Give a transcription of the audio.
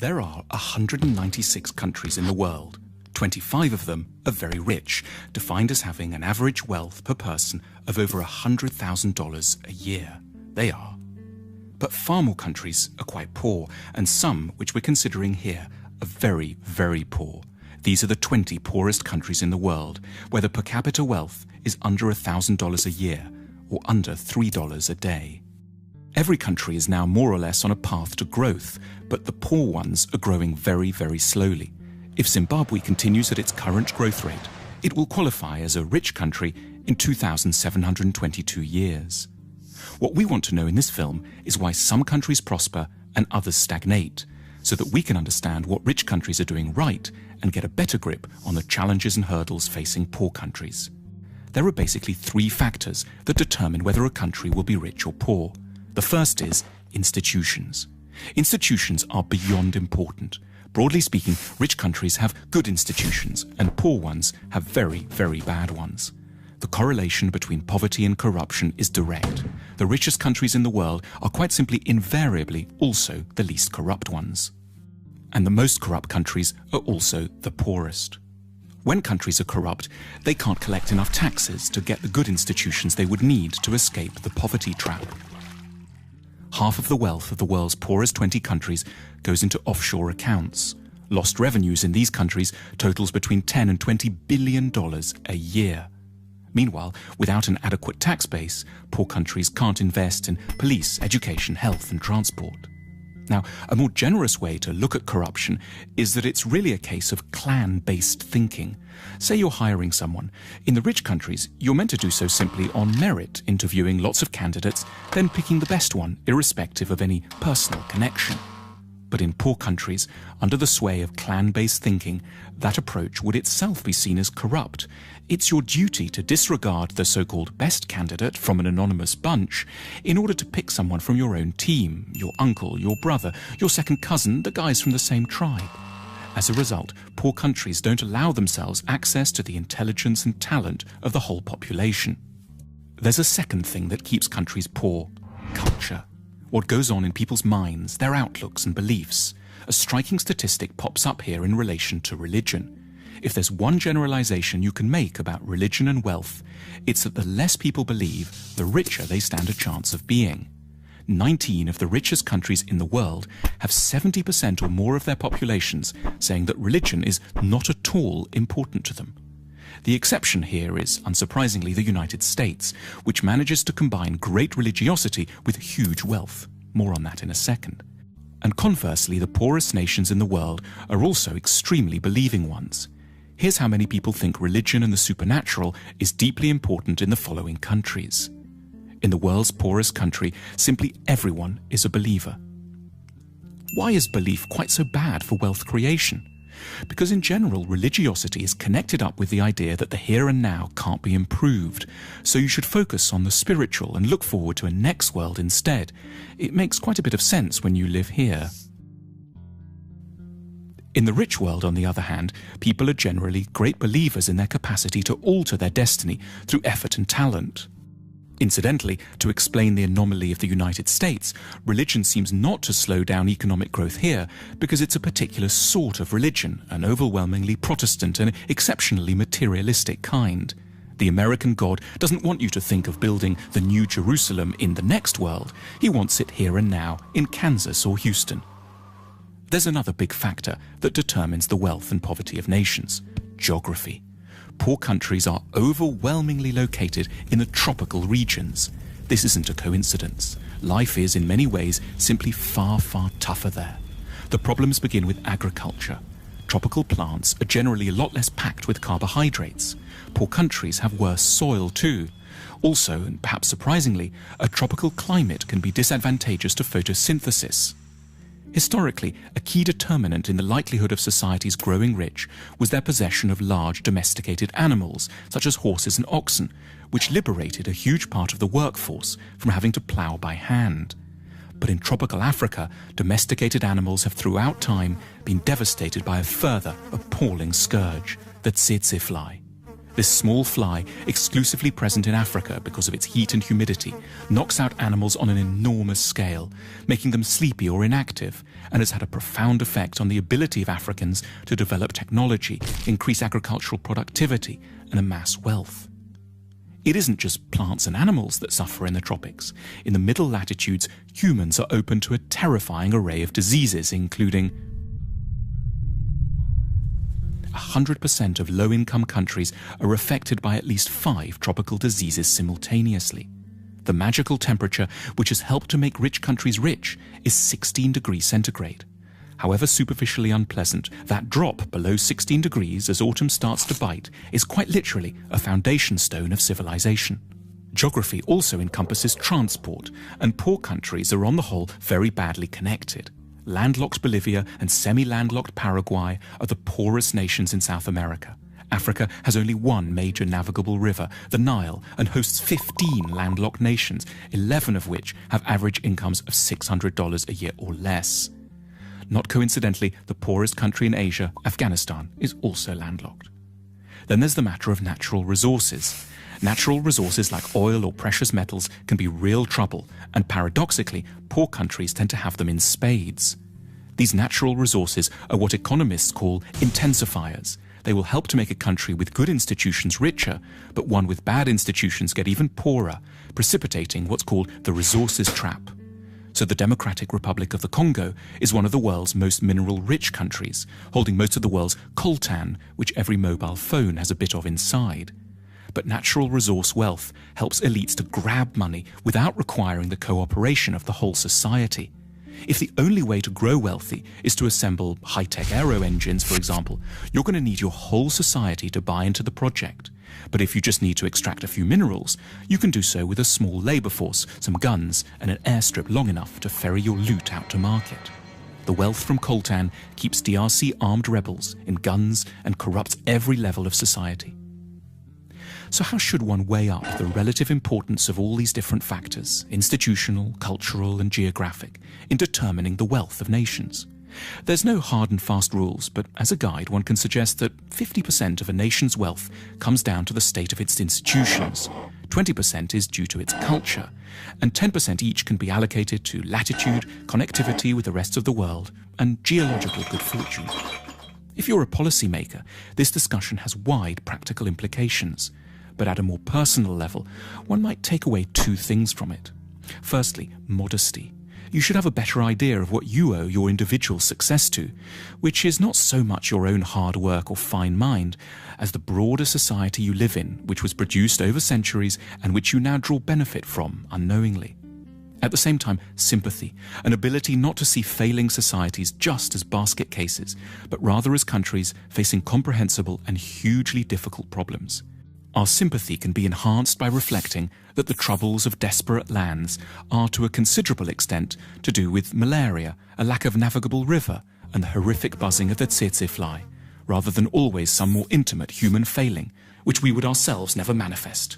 There are 196 countries in the world. 25 of them are very rich, defined as having an average wealth per person of over $100,000 a year. They are. But far more countries are quite poor, and some, which we're considering here, are very, very poor. These are the 20 poorest countries in the world, where the per capita wealth is under $1,000 a year, or under $3 a day. Every country is now more or less on a path to growth, but the poor ones are growing very, very slowly. If Zimbabwe continues at its current growth rate, it will qualify as a rich country in 2,722 years. What we want to know in this film is why some countries prosper and others stagnate, so that we can understand what rich countries are doing right and get a better grip on the challenges and hurdles facing poor countries. There are basically three factors that determine whether a country will be rich or poor. The first is institutions. Institutions are beyond important. Broadly speaking, rich countries have good institutions and poor ones have very, very bad ones. The correlation between poverty and corruption is direct. The richest countries in the world are quite simply invariably also the least corrupt ones. And the most corrupt countries are also the poorest. When countries are corrupt, they can't collect enough taxes to get the good institutions they would need to escape the poverty trap. Half of the wealth of the world's poorest 20 countries goes into offshore accounts. Lost revenues in these countries totals between $10 and $20 billion a year. Meanwhile, without an adequate tax base, poor countries can't invest in police, education, health and transport. Now, a more generous way to look at corruption is that it's really a case of clan-based thinking. Say you're hiring someone. In the rich countries, you're meant to do so simply on merit, interviewing lots of candidates, then picking the best one, irrespective of any personal connection. But in poor countries, under the sway of clan-based thinking, that approach would itself be seen as corrupt. It's your duty to disregard the so-called best candidate from an anonymous bunch in order to pick someone from your own team, your uncle, your brother, your second cousin, the guys from the same tribe. As a result, poor countries don't allow themselves access to the intelligence and talent of the whole population. There's a second thing that keeps countries poor: culture. What goes on in people's minds, their outlooks and beliefs. A striking statistic pops up here in relation to religion. If there's one generalization you can make about religion and wealth, it's that the less people believe, the richer they stand a chance of being. 19 of the richest countries in the world have 70% or more of their populations saying that religion is not at all important to them. The exception here is, unsurprisingly, the United States, which manages to combine great religiosity with huge wealth. More on that in a second. And conversely, the poorest nations in the world are also extremely believing ones. Here's how many people think religion and the supernatural is deeply important in the following countries. In the world's poorest country, simply everyone is a believer. Why is belief quite so bad for wealth creation? Because in general, religiosity is connected up with the idea that the here and now can't be improved, so you should focus on the spiritual and look forward to a next world instead. It makes quite a bit of sense when you live here. In the rich world, on the other hand, people are generally great believers in their capacity to alter their destiny through effort and talent. Incidentally, to explain the anomaly of the United States, religion seems not to slow down economic growth here because it's a particular sort of religion, an overwhelmingly Protestant and exceptionally materialistic kind. The American God doesn't want you to think of building the New Jerusalem in the next world. He wants it here and now, in Kansas or Houston. There's another big factor that determines the wealth and poverty of nations: geography. Poor countries are overwhelmingly located in the tropical regions. This isn't a coincidence. Life is, in many ways, simply far, far tougher there. The problems begin with agriculture. Tropical plants are generally a lot less packed with carbohydrates. Poor countries have worse soil too. Also, and perhaps surprisingly, a tropical climate can be disadvantageous to photosynthesis. Historically, a key determinant in the likelihood of societies growing rich was their possession of large domesticated animals, such as horses and oxen, which liberated a huge part of the workforce from having to plough by hand. But in tropical Africa, domesticated animals have throughout time been devastated by a further appalling scourge, the tsetse fly. This small fly, exclusively present in Africa because of its heat and humidity, knocks out animals on an enormous scale, making them sleepy or inactive, and has had a profound effect on the ability of Africans to develop technology, increase agricultural productivity, and amass wealth. It isn't just plants and animals that suffer in the tropics. In the middle latitudes, humans are open to a terrifying array of diseases, including 100% of low-income countries are affected by at least 5 tropical diseases simultaneously. The magical temperature, which has helped to make rich countries rich, is 16 degrees centigrade. However superficially unpleasant, that drop below 16 degrees as autumn starts to bite is quite literally a foundation stone of civilization. Geography also encompasses transport, and poor countries are on the whole very badly connected. Landlocked Bolivia and semi-landlocked Paraguay are the poorest nations in South America. Africa has only one major navigable river, the Nile, and hosts 15 landlocked nations, 11 of which have average incomes of $600 a year or less. Not coincidentally, the poorest country in Asia, Afghanistan, is also landlocked. Then there's the matter of natural resources. Natural resources like oil or precious metals can be real trouble, and paradoxically, poor countries tend to have them in spades. These natural resources are what economists call intensifiers. They will help to make a country with good institutions richer, but one with bad institutions get even poorer, precipitating what's called the resources trap. So the Democratic Republic of the Congo is one of the world's most mineral-rich countries, holding most of the world's coltan, which every mobile phone has a bit of inside. But natural resource wealth helps elites to grab money without requiring the cooperation of the whole society. If the only way to grow wealthy is to assemble high-tech aero engines, for example, you're going to need your whole society to buy into the project. But if you just need to extract a few minerals, you can do so with a small labour force, some guns, and an airstrip long enough to ferry your loot out to market. The wealth from coltan keeps DRC armed rebels in guns and corrupts every level of society. So how should one weigh up the relative importance of all these different factors, institutional, cultural, and geographic, in determining the wealth of nations? There's no hard and fast rules, but as a guide one can suggest that 50% of a nation's wealth comes down to the state of its institutions, 20% is due to its culture, and 10% each can be allocated to latitude, connectivity with the rest of the world, and geological good fortune. If you're a policymaker, this discussion has wide practical implications, but at a more personal level, one might take away 2 things from it. Firstly, modesty. You should have a better idea of what you owe your individual success to, which is not so much your own hard work or fine mind, as the broader society you live in, which was produced over centuries and which you now draw benefit from unknowingly. At the same time, sympathy, an ability not to see failing societies just as basket cases, but rather as countries facing comprehensible and hugely difficult problems. Our sympathy can be enhanced by reflecting that the troubles of desperate lands are to a considerable extent to do with malaria, a lack of navigable river, and the horrific buzzing of the tsetse fly, rather than always some more intimate human failing, which we would ourselves never manifest.